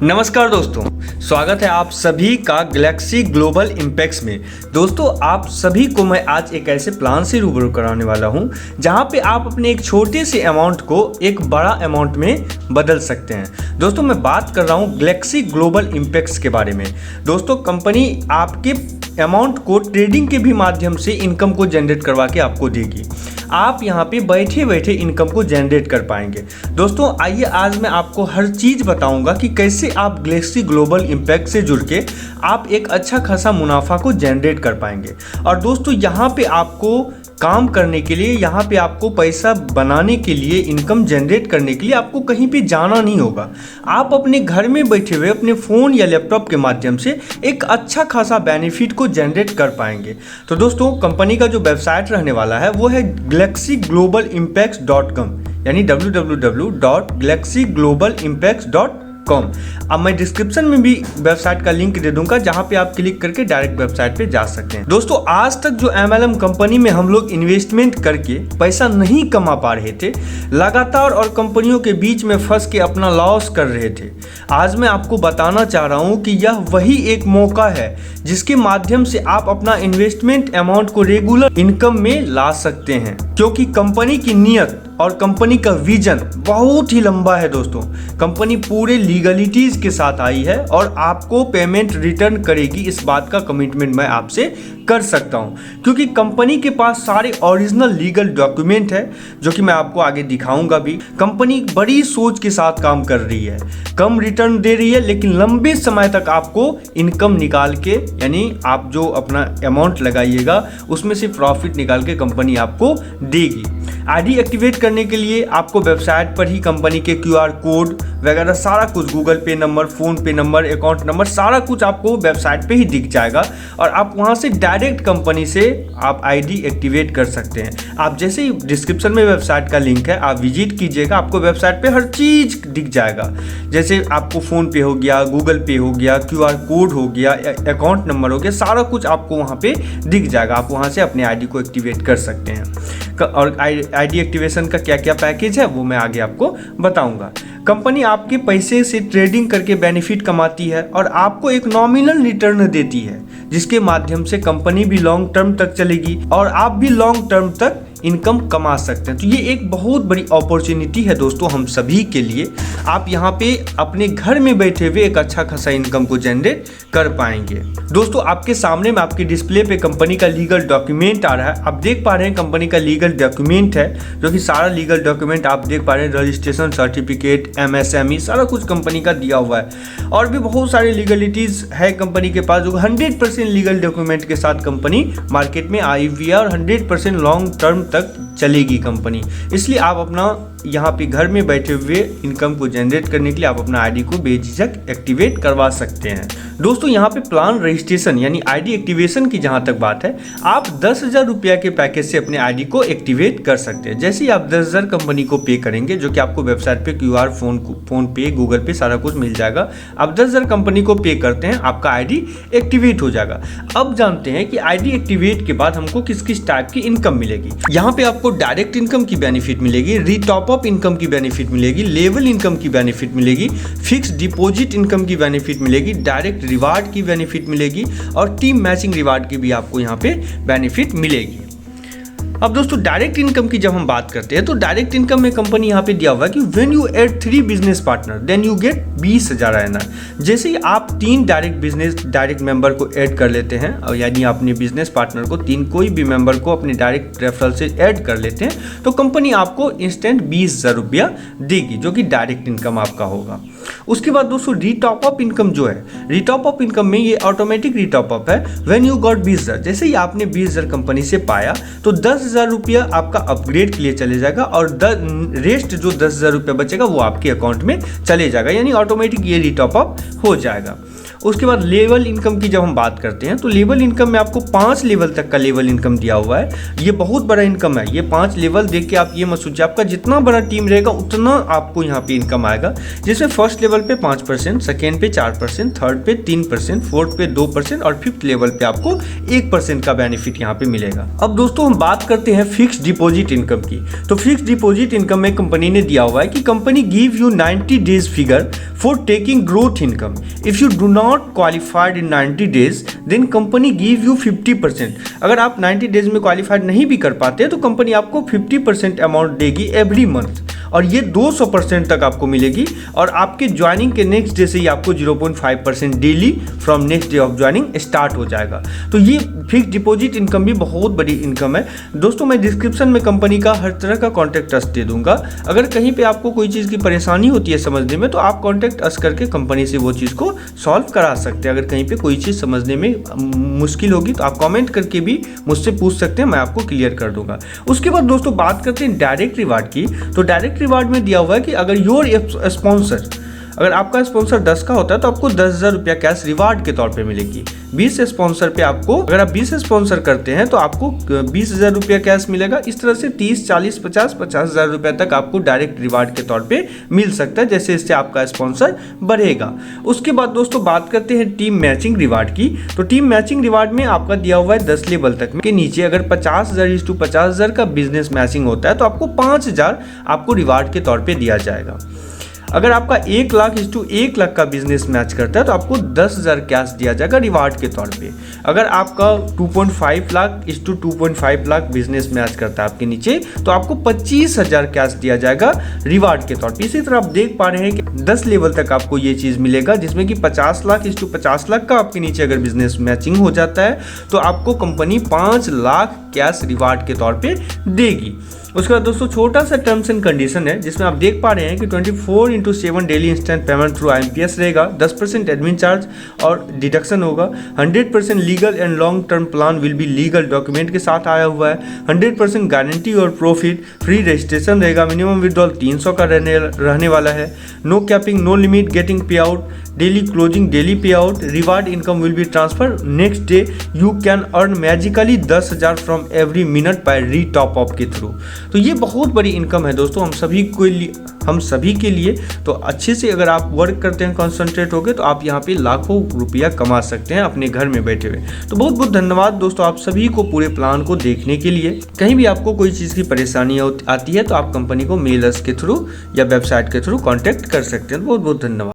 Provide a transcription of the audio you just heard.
नमस्कार दोस्तों, स्वागत है आप सभी का गैलेक्सी ग्लोबल इम्पैक्ट्स में। दोस्तों, आप सभी को मैं आज एक ऐसे प्लान से रूबरू कराने वाला हूं जहां पे आप अपने एक छोटे से अमाउंट को एक बड़ा अमाउंट में बदल सकते हैं। दोस्तों, मैं बात कर रहा हूं गैलेक्सी ग्लोबल इम्पैक्ट्स के बारे में। दोस्तों, कंपनी आपके अमाउंट को ट्रेडिंग के भी माध्यम से इनकम को जनरेट करवा के आपको देगी। आप यहाँ पे बैठे बैठे इनकम को जनरेट कर पाएंगे। दोस्तों, आइए आज मैं आपको हर चीज़ बताऊंगा कि कैसे आप गैलेक्सी ग्लोबल इम्पैक्ट से जुड़ के आप एक अच्छा खासा मुनाफा को जनरेट कर पाएंगे। और दोस्तों, यहाँ पे आपको काम करने के लिए, यहाँ पे आपको पैसा बनाने के लिए, इनकम जनरेट करने के लिए आपको कहीं पे जाना नहीं होगा। आप अपने घर में बैठे हुए अपने फ़ोन या लैपटॉप के माध्यम से एक अच्छा खासा बेनिफिट को जनरेट कर पाएंगे। तो दोस्तों, कंपनी का जो वेबसाइट रहने वाला है वो है GalaxyGlobalImpacts.com, यानी www.GalaxyGlobalImpacts.com। अब मैं डिस्क्रिप्शन में भी वेबसाइट का लिंक दे दूंगा, जहां पे आप क्लिक करके डायरेक्ट वेबसाइट पे जा सकते हैं। दोस्तों, आज तक जो MLM कंपनी में हम लोग इन्वेस्टमेंट करके पैसा नहीं कमा पा रहे थे, लगातार और कंपनियों के बीच में फंस के अपना लॉस कर रहे थे, आज मैं आपको बताना चाह रहा हूं कि यह वही एक मौका है जिसके माध्यम से आप अपना इन्वेस्टमेंट अमाउंट को रेगुलर इनकम में ला सकते हैं। क्योंकि कंपनी की नीयत और कंपनी का विजन बहुत ही लंबा है। दोस्तों, कंपनी पूरे लीगलिटीज के साथ आई है और आपको पेमेंट रिटर्न करेगी, इस बात का कमिटमेंट मैं आपसे कर सकता हूं। क्योंकि कंपनी के पास सारे ओरिजिनल लीगल डॉक्यूमेंट है, जो कि मैं आपको आगे दिखाऊंगा भी। कंपनी बड़ी सोच के साथ काम कर रही है, कम रिटर्न दे रही है, लेकिन लंबे समय तक आपको इनकम निकाल के, यानी आप जो अपना अमाउंट लगाइएगा उसमें से प्रॉफिट निकाल के कंपनी आपको देगी। आईडी एक्टिवेट करने के लिए आपको वेबसाइट पर ही कंपनी के QR कोड वगैरह सारा कुछ, गूगल पे नंबर, फ़ोन पे नंबर, अकाउंट नंबर, सारा कुछ आपको वेबसाइट पे ही दिख जाएगा और आप वहां से डायरेक्ट कंपनी से आप आईडी एक्टिवेट कर सकते हैं। आप जैसे ही डिस्क्रिप्शन में वेबसाइट का लिंक है, आप विजिट कीजिएगा, आपको वेबसाइट पे हर चीज़ दिख जाएगा। जैसे आपको फ़ोन पे हो गया, गूगल पे हो गया, QR कोड हो गया, अकाउंट नंबर हो गया, सारा कुछ आपको वहाँ पे दिख जाएगा। आप वहाँ से अपने आईडी को एक्टिवेट कर सकते हैं। और आईडी एक्टिवेशन का क्या क्या पैकेज है वो मैं आगे आपको बताऊंगा। कंपनी आपके पैसे से ट्रेडिंग करके बेनिफिट कमाती है और आपको एक नॉमिनल रिटर्न देती है, जिसके माध्यम से कंपनी भी लॉन्ग टर्म तक चलेगी और आप भी लॉन्ग टर्म तक इनकम कमा सकते हैं। तो ये एक बहुत बड़ी अपॉर्चुनिटी है दोस्तों हम सभी के लिए। आप यहाँ पे अपने घर में बैठे हुए एक अच्छा खासा इनकम को जनरेट कर पाएंगे। दोस्तों, आपके सामने में आपके डिस्प्ले पे कंपनी का लीगल डॉक्यूमेंट आ रहा है। आप देख पा रहे हैं कंपनी का लीगल डॉक्यूमेंट है, जो कि सारा लीगल डॉक्यूमेंट आप देख पा रहे हैं। रजिस्ट्रेशन सर्टिफिकेट, MSME, सारा कुछ कंपनी का दिया हुआ है। और भी बहुत सारे लीगलिटीज़ है कंपनी के पास, जो 100% लीगल डॉक्यूमेंट के साथ कंपनी मार्केट में आई हुई है और 100% लॉन्ग टर्म तक चलेगी कंपनी। इसलिए आप अपना यहाँ पे घर में बैठे हुए इनकम को जनरेट करने के लिए आप अपना आईडी को बेझिझक एक्टिवेट करवा सकते हैं। दोस्तों, यहाँ पे प्लान रजिस्ट्रेशन यानी आईडी एक्टिवेशन की जहाँ तक बात है, आप 10,000 रुपया के पैकेज से अपने आईडी को एक्टिवेट कर सकते हैं। जैसे ही आप 10,000 कंपनी को पे करेंगे, जो कि आपको वेबसाइट पे QR, फोन पे, गूगल पे सारा कुछ मिल जाएगा। आप 10,000 कंपनी को पे करते हैं, आपका आईडी एक्टिवेट हो जाएगा। अब जानते हैं कि आईडी एक्टिवेट के बाद हमको किस किस टाइप की इनकम मिलेगी। यहाँ पे आपको डायरेक्ट इनकम की बेनिफिट मिलेगी, रीटॉप अप इनकम की बेनिफिट मिलेगी, लेवल इनकम की बेनिफिट मिलेगी, फिक्स डिपॉजिट इनकम की बेनिफिट मिलेगी, डायरेक्ट रिवार्ड की बेनिफिट मिलेगी और टीम मैचिंग रिवार्ड की भी आपको यहाँ पे बेनिफिट मिलेगी। अब दोस्तों, डायरेक्ट इनकम की जब हम बात करते हैं, तो डायरेक्ट इनकम में कंपनी यहाँ पे दिया हुआ है कि when you add 3 business partner then you get 20,000 INR। जैसे ही आप 3 डायरेक्ट मेंबर को ऐड कर लेते हैं, और यानी अपने बिजनेस पार्टनर को 3 कोई भी मेंबर को अपने डायरेक्ट रेफरल से ऐड कर लेते हैं, तो कंपनी आपको इंस्टेंट 20,000 रुपया देगी, जो कि डायरेक्ट इनकम आपका होगा। उसके बाद दोस्तों, रीटॉप अप इनकम जो है, रीटॉप अप इनकम में ये ऑटोमेटिक रीटॉप अप है। व्हेन यू गॉट 20,000, जैसे ही आपने 20,000 कंपनी से पाया, तो 10,000 रुपया आपका अपग्रेड के लिए चले जाएगा और रेस्ट जो 10,000 रुपया बचेगा वो आपके अकाउंट में चले जाएगा, यानी ऑटोमेटिक ये रीटॉप अप हो जाएगा। उसके बाद लेवल इनकम की जब हम बात करते हैं, तो लेवल इनकम में आपको 5 लेवल तक का लेवल इनकम दिया हुआ है। ये बहुत बड़ा इनकम है। ये 5 लेवल देख के आप ये मत सोचिए, आपका जितना बड़ा टीम रहेगा उतना आपको यहाँ पे इनकम आएगा। जिसमें फर्स्ट लेवल पे 5%, सेकेंड पे 4%, थर्ड पे 3%, फोर्थ पे 2% और फिफ्थ लेवल पे आपको 1% का बेनिफिट यहाँ पे मिलेगा। अब दोस्तों, हम बात करते करते हैं फिक्स डिपॉजिट इनकम की। तो फिक्स डिपॉजिट इनकम में कंपनी ने दिया हुआ है कि company give you 90 days figure for taking growth income. If you do not qualified in 90 days then company give you 50%। अगर आप 90 डेज में क्वालिफाइड नहीं भी कर पाते तो कंपनी आपको 50% अमाउंट देगी एवरी मंथ, और ये 200% तक आपको मिलेगी। और आपके ज्वाइनिंग के नेक्स्ट डे से ही आपको 0.5% daily from next day of joining start हो जाएगा। तो ये फिक्स डिपॉजिट इनकम भी बहुत बड़ी इनकम है दोस्तों। मैं डिस्क्रिप्शन में कंपनी का हर तरह का कॉन्टैक्ट अस दे दूंगा। अगर कहीं पे आपको कोई चीज़ की परेशानी होती है समझने में तो आप कॉन्टैक्ट अस करके कंपनी से वो चीज़ को सॉल्व करा सकते हैं। अगर कहीं पे कोई चीज़ समझने में मुश्किल होगी तो आप कॉमेंट करके भी मुझसे पूछ सकते हैं, मैं आपको क्लियर कर दूंगा। उसके बाद दोस्तों बात करते हैं डायरेक्ट रिवार्ड की। तो डायरेक्ट रिवार्ड में दिया हुआ है कि अगर योर स्पॉन्सर, अगर आपका स्पॉन्सर 10 का होता है तो आपको 10,000 रुपया कैश रिवार्ड के तौर पे मिलेगी। 20 स्पॉन्सर पे आपको, अगर आप 20 स्पॉन्सर करते हैं तो आपको 20,000 रुपया कैश मिलेगा। इस तरह से 30, 40, 50,000 रुपया तक आपको डायरेक्ट रिवार्ड के तौर पे मिल सकता है, जैसे इससे आपका स्पॉन्सर बढ़ेगा। उसके बाद दोस्तों बात करते हैं टीम मैचिंग रिवार्ड की। तो टीम मैचिंग रिवार्ड में आपका दिया हुआ है 10 लेवल तक के नीचे अगर 50,000:50,000 का बिजनेस मैचिंग होता है तो आपको 5,000 आपको रिवार्ड के तौर पे दिया जाएगा। अगर आपका 1,00,000:1,00,000 का बिजनेस मैच करता है तो आपको 10,000 कैश दिया जाएगा रिवार्ड के तौर पे। अगर आपका 2.5 लाख:2.5 लाख बिजनेस मैच करता है आपके नीचे तो आपको 25,000 कैश दिया जाएगा रिवार्ड के तौर पे। इसी तरह आप देख पा रहे हैं कि 10 लेवल तक आपको ये चीज़ मिलेगा, जिसमें कि 50 लाख:50 लाख का आपके नीचे अगर बिजनेस मैचिंग हो जाता है तो आपको कंपनी 5 लाख कैश रिवार्ड के तौर पे देगी। उसके बाद दोस्तों छोटा सा टर्म्स एंड कंडीशन है, जिसमें आप देख पा रहे हैं कि 24/7 daily instant payment through IMPS रहेगा, 10% एडमिन चार्ज और डिडक्शन होगा, 100% legal and long term plan will be legal document के साथ आया हुआ है, 100% गारंटी और प्रॉफिट, फ्री रजिस्ट्रेशन रहेगा, मिनिमम विड्रॉल 300 का रहने वाला है, no capping, no limit getting pay out, daily closing, daily pay out, reward income will be transfer next day, you can earn magically 10,000 from every minute bye री top up के through. तो ये बहुत बड़ी इनकम है दोस्तों हम सभी के लिए। तो अच्छे से अगर आप वर्क करते हैं कंसंट्रेट होकर तो आप यहाँ पे लाखों रुपया कमा सकते हैं अपने घर में बैठे हुए। तो बहुत बहुत धन्यवाद दोस्तों आप सभी को पूरे प्लान को देखने के लिए। कहीं भी आपको कोई चीज़ की परेशानी आती है तो आप कंपनी को मेल के थ्रू या वेबसाइट के थ्रू कॉन्टैक्ट कर सकते हैं। बहुत बहुत धन्यवाद।